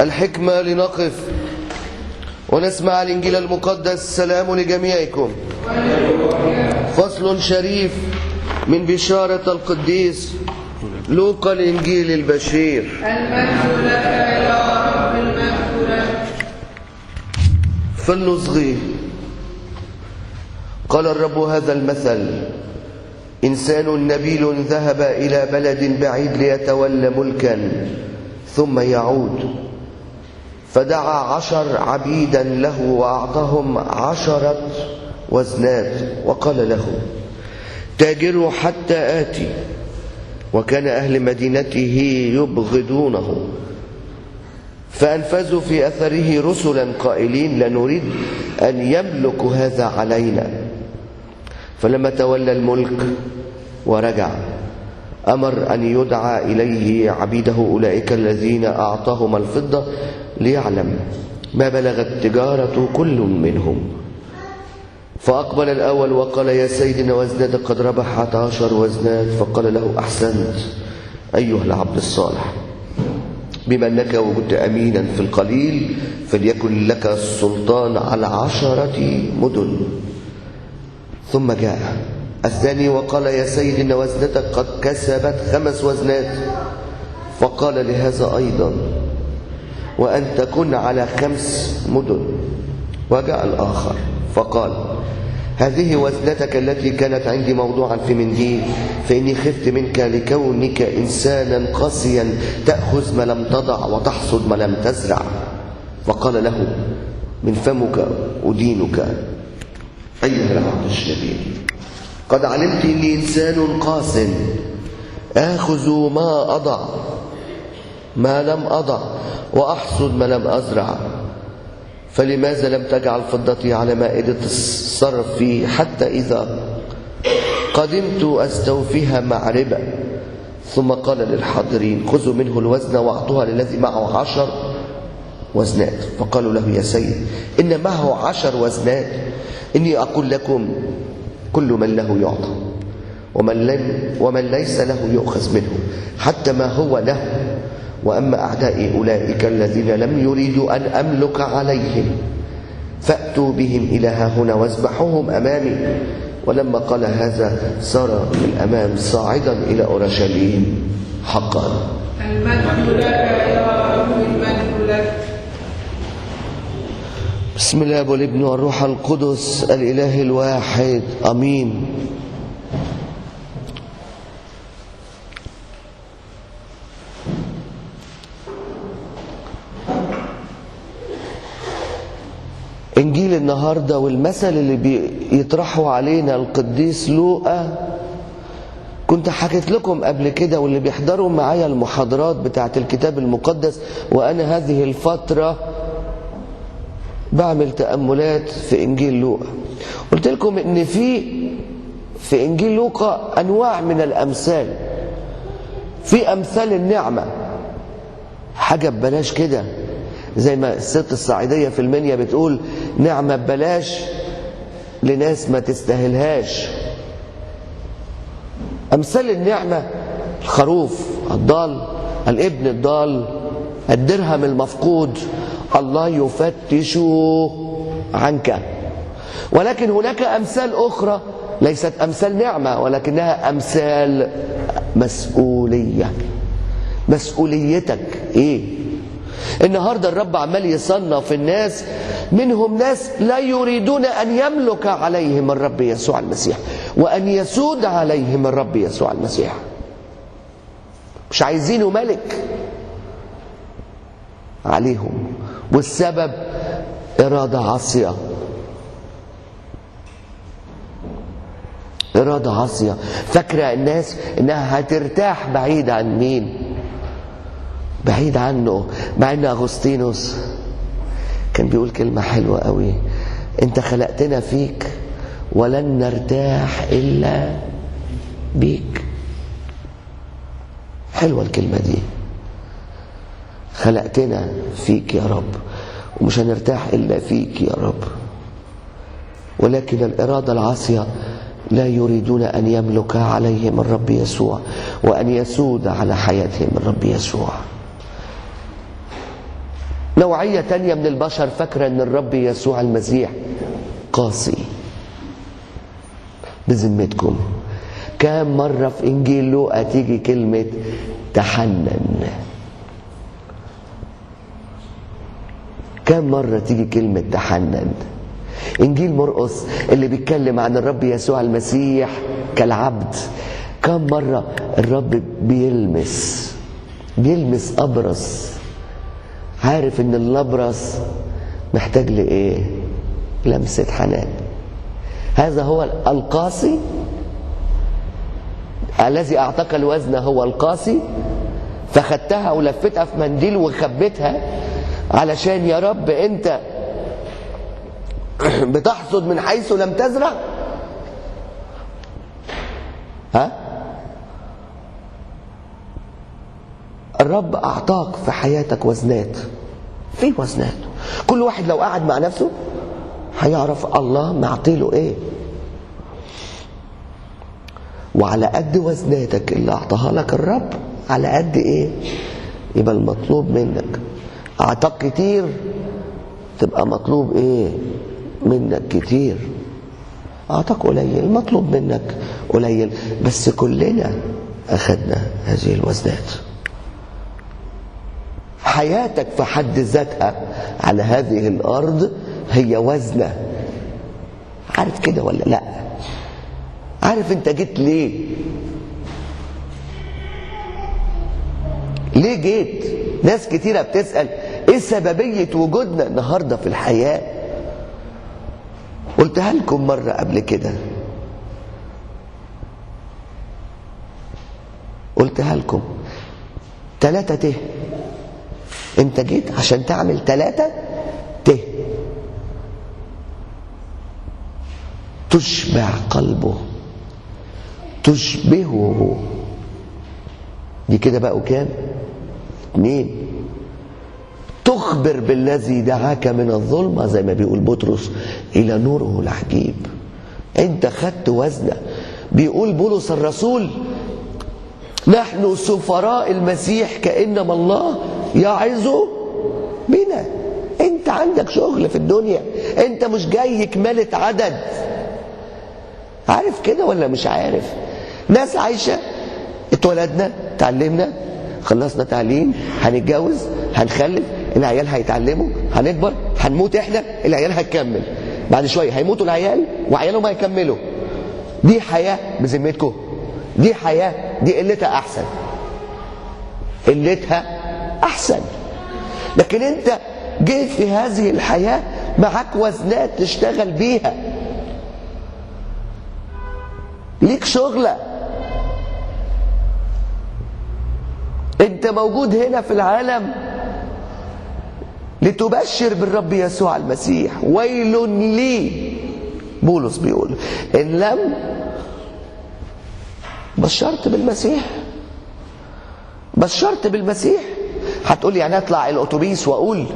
الحكمة لنقف ونسمع الإنجيل المقدس. سلام لجميعكم. فصل شريف من بشارة القديس لوقا الإنجيل البشير. المجد لك يا رب، المجد لك. في النصغي قال الرب هذا المثل: إنسان نبيل ذهب إلى بلد بعيد ليتولى ملكا ثم يعود، فدعا 10 عبيدا له وأعطاهم 10 وزنات، وقال له: تاجروا حتى آتي. وكان أهل مدينته يبغضونه، فأنفذوا في أثره رسلا قائلين: لا نريد أن يملك هذا علينا. فلما تولى الملك ورجع، أمر أن يدعى إليه عبيده أولئك الذين أعطاهم الفضة ليعلم ما بلغت تجارة كل منهم. فأقبل الأول وقال: يا سيدنا، وزنتك قد ربحت 10 وزنات. فقال له: أحسنت أيها العبد الصالح، بما أنك وجدت أمينا في القليل، فليكن لك السلطان على 10 مدن. ثم جاء الثاني وقال: يا سيدنا، وزنتك قد كسبت 5 وزنات. فقال لهذا أيضا: وأنت كن على 5 مدن. وجاء الآخر فقال: هذه وزنتك التي كانت عندي موضوعا في منديل، فإني خفت منك لكونك إنسانا قاسيا، تأخذ ما لم تضع وتحصد ما لم تزرع. فقال له: من فمك أدينك أيها العبد الشرير، قد علمت إني إنسان قاس، آخذ ما أضع ما لم أضع وأحصد ما لم أزرع. فلماذا لم تجعل فضتي على مائدة الصرف فيه، حتى إذا قدمت أستوفيها مع ربا؟ ثم قال للحاضرين: خذوا منه الوزن واعطوها للذي معه 10 وزنات. فقالوا له: يا سيد، إن معه 10 وزنات. إني أقول لكم، كل من له يعطى، ومن ليس له يؤخذ منه، حتى ما هو له. وأما أعدائي أولئك الذين لم يريدوا أن أملك عليهم، فأتوا بهم إلى هاهنا واذبحوهم أمامي. ولما قال هذا سار في الأمام صاعدا إلى أورشليم. حقا المجد لك يا رب، المجد لك. بسم الله والابن والروح القدس الإله الواحد، آمين. إنجيل النهاردة والمثل اللي بيطرحه علينا القديس لوقا كنت حكيت لكم قبل كده، واللي بيحضروا معايا المحاضرات بتاعت الكتاب المقدس، وأنا هذه الفترة بعمل تأملات في إنجيل لوقا. قلت لكم إن في إنجيل لوقا أنواع من الأمثال. في أمثال النعمة، حاجة ببلاش كده، زي ما الست الصعيدية في المنيا بتقول: نعمة ببلاش لناس ما تستاهلهاش. أمثال النعمة: الخروف الضال، الابن الضال، الدرهم المفقود، الله يفتش عنك. ولكن هناك أمثال أخرى ليست أمثال نعمة، ولكنها أمثال مسؤولية. مسؤوليتك إيه؟ النهاردة الرب عمال يصنف الناس، منهم ناس لا يريدون أن يملك عليهم الرب يسوع المسيح، وأن يسود عليهم الرب يسوع المسيح. مش عايزينه ملك عليهم، والسبب إرادة عاصية. إرادة عاصية. فاكرة الناس إنها هترتاح بعيد عن مين؟ بعيد عنه. مع إن أغسطينوس كان بيقول كلمة حلوة قوي: أنت خلقتنا فيك ولن نرتاح إلا بيك. حلوة الكلمة دي، خلقتنا فيك يا رب ومش هنرتاح إلا فيك يا رب. ولكن الإرادة العاصية لا يريدون أن يملك عليهم الرب يسوع وأن يسود على حياتهم الرب يسوع. نوعية تانية من البشر فاكرة ان الرب يسوع المسيح قاسي. بذمتكم كام مرة في انجيل لوقا تيجي كلمة تحنن؟ كام مرة تيجي كلمة تحنن؟ انجيل مرقس اللي بيتكلم عن الرب يسوع المسيح كالعبد، كم مرة الرب بيلمس أبرص، عارف ان الأبرص محتاج لإيه؟ لمسة حنان. هذا هو القاسي الذي أعتق الوزن، هو القاسي. فخدتها ولفتها في منديل وخبيتها علشان يا رب انت بتحصد من حيث لم تزرع. ها؟ الرب أعطاك في حياتك وزنات، في وزنات. كل واحد لو قعد مع نفسه هيعرف الله معطيله ايه. وعلى قد وزناتك اللي أعطاها لك الرب، على قد ايه يبقى المطلوب منك. أعطاك كتير تبقى مطلوب ايه منك كتير. أعطاك قليل المطلوب منك قليل. بس كلنا أخذنا هذه الوزنات. حياتك في حد ذاتها على هذه الأرض هي وزنة. عارف كده ولا لا؟ عارف انت جيت ليه؟ ليه جيت؟ ناس كتيرة بتسأل ايه سببية وجودنا النهاردة في الحياة. قلتها لكم مرة قبل كده، قلتها لكم 3 ت. انت جيت عشان تعمل 3 ت: تشبع قلبه، تشبهه. دي كده بقوا كام؟ 2. تخبر بالذي دعاك من الظلمة زي ما بيقول بطرس إلى نوره العجيب. انت خدت وزنة. بيقول بولس الرسول نحن سفراء المسيح كأنما الله يعظ بنا. انت عندك شغل في الدنيا، انت مش جاي كمالة عدد. عارف كده ولا مش عارف؟ ناس عايشة، اتولدنا، تعلمنا، خلصنا تعليم، هنتجوز، هنخلف، العيال هيتعلموا، هنكبر، هنموت احنا، العيال هتكمل، بعد شوية هيموتوا العيال وعيالهم هيكملوا. دي حياة بذمتكم؟ دي حياة؟ دي قلتها أحسن، قلتها أحسن. لكن أنت جيت في هذه الحياة معاك وزنات تشتغل بيها، ليك شغلة. أنت موجود هنا في العالم لتبشر بالرب يسوع المسيح. ويل لي، بولس بيقول، إن لم بشرت بالمسيح. بشرت بالمسيح. هتقول لي يعني اطلع الاتوبيس واقول؟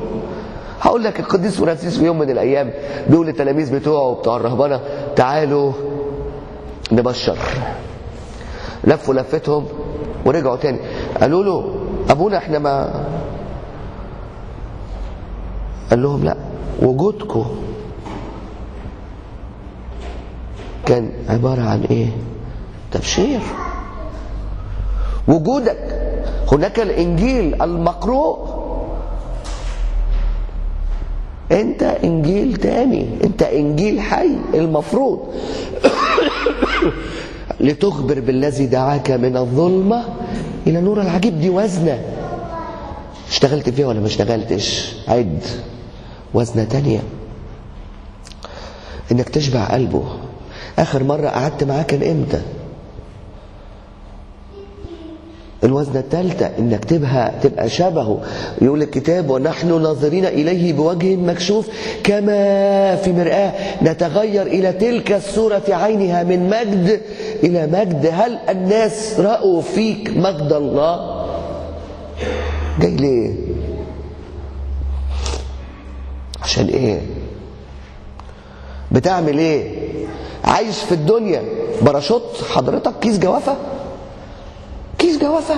هقول لك القديس فرانسيس في يوم من الايام بيقول للتلاميذ بتوعه بتوع الرهبنه تعالوا نبشر. لفوا لفتهم ورجعوا تاني قالوا له ابونا احنا ما، قال لهم لا، وجودكم كان عباره عن ايه؟ تبشير. وجودك هناك الانجيل المقروء، انت انجيل تاني، انت انجيل حي المفروض لتخبر بالذي دعاك من الظلمة الى نور العجيب. دي وزنة اشتغلت فيها ولا ما اشتغلتش؟ عد. وزنة تانية انك تشبع قلبه. اخر مرة قعدت معاه كان امتى؟ الوزنة الثالثة انك تبقى شبهه. يقول الكتاب ونحن ناظرين اليه بوجه مكشوف كما في مرآة نتغير الى تلك الصورة عينها من مجد الى مجد. هل الناس رأوا فيك مجد الله؟ جاي ليه؟ عشان ايه؟ بتعمل ايه؟ عايش في الدنيا باراشوت حضرتك؟ كيس جوافة؟ كيس جوافة؟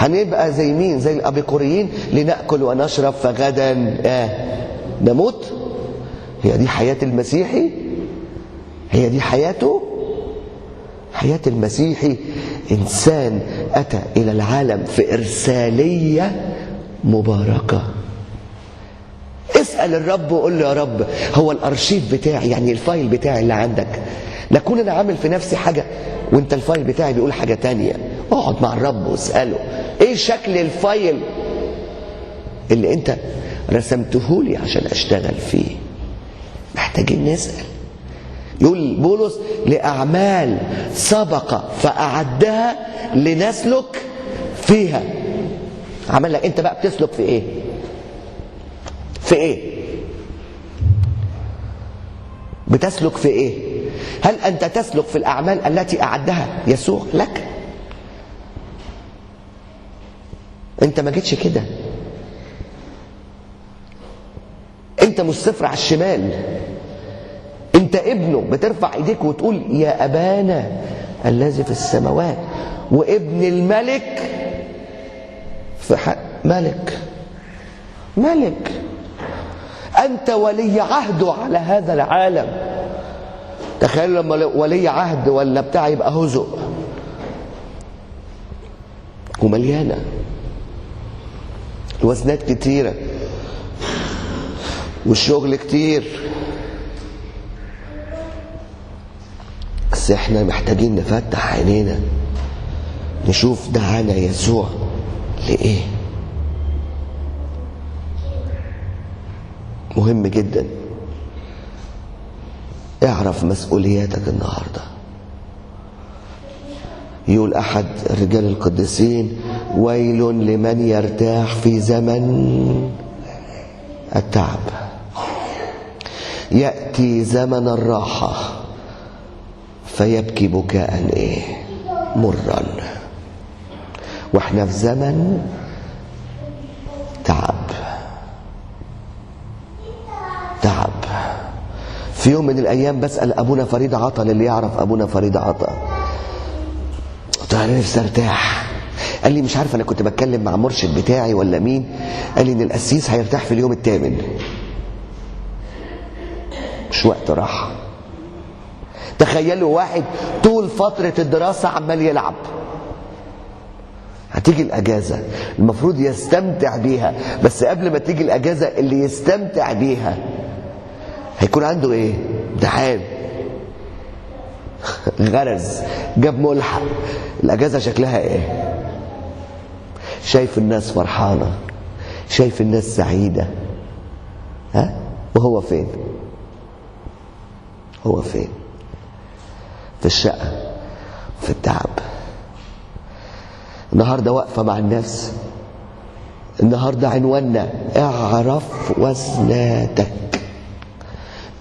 هنبقى زي مين؟ زي الأبيقوريين، لنأكل ونشرب فغدا نموت. هي دي حياة المسيحي؟ هي دي حياته؟ حياة المسيحي إنسان أتى إلى العالم في إرسالية مباركة. اسأل الرب وقول له يا رب، هو الأرشيف بتاعي، يعني الفايل بتاعي اللي عندك، لكون أنا عامل في نفسي حاجة وانت الفايل بتاعي بيقول حاجة تانية. اقعد مع الرب واسأله ايه شكل الفايل اللي انت رسمته لي عشان اشتغل فيه. محتاجين نسأل. يقول بولس لأعمال سبق فأعدها لنسلك فيها. عمل لك انت بقى بتسلك في ايه؟ في ايه؟ بتسلك في ايه؟ هل أنت تسلك في الأعمال التي أعدها يسوع لك؟ أنت ما جيتش كده. أنت مش صفر على الشمال، أنت ابنه. بترفع إيديك وتقول يا أبانا الذي في السماوات، وابن الملك في حق ملك. ملك، أنت ولي عهده على هذا العالم. تخيل لما ولي عهد ولا بتاع يبقى هزء ومليانة الوزنات كتيرة والشغل كتير، بس احنا محتاجين نفتح عينينا نشوف دعانا يسوع لإيه. مهم جدا اعرف مسؤولياتك النهاردة. يقول أحد الرجال القديسين ويل لمن يرتاح في زمن التعب، يأتي زمن الراحة فيبكي بكاء مرا. واحنا في زمن تعب. في يوم من الأيام بسأل أبونا فريد عطا، اللي يعرف أبونا فريد عطا، قلت له أنا نفسي أرتاح. قال لي مش عارف، أنا كنت بتكلم مع مرشد بتاعي ولا مين، قال لي إن القسيس هيرتاح في اليوم الثامن. مش وقت راحة. تخيلوا واحد طول فترة الدراسة عمال يلعب، هتيجي الأجازة المفروض يستمتع بيها، بس قبل ما تيجي الأجازة اللي يستمتع بيها هيكون عنده ايه؟ امتحان، غرز، جاب ملحق. الأجازة شكلها ايه؟ شايف الناس فرحانة، شايف الناس سعيدة، وهو فين؟ هو فين؟ في الشقة، في التعب. النهاردة واقفة مع النفس. النهاردة عنواننا اعرف وزناتك،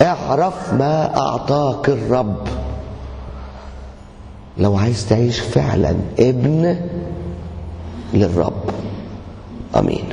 اعرف ما أعطاك الرب لو عايز تعيش فعلا ابن للرب. آمين.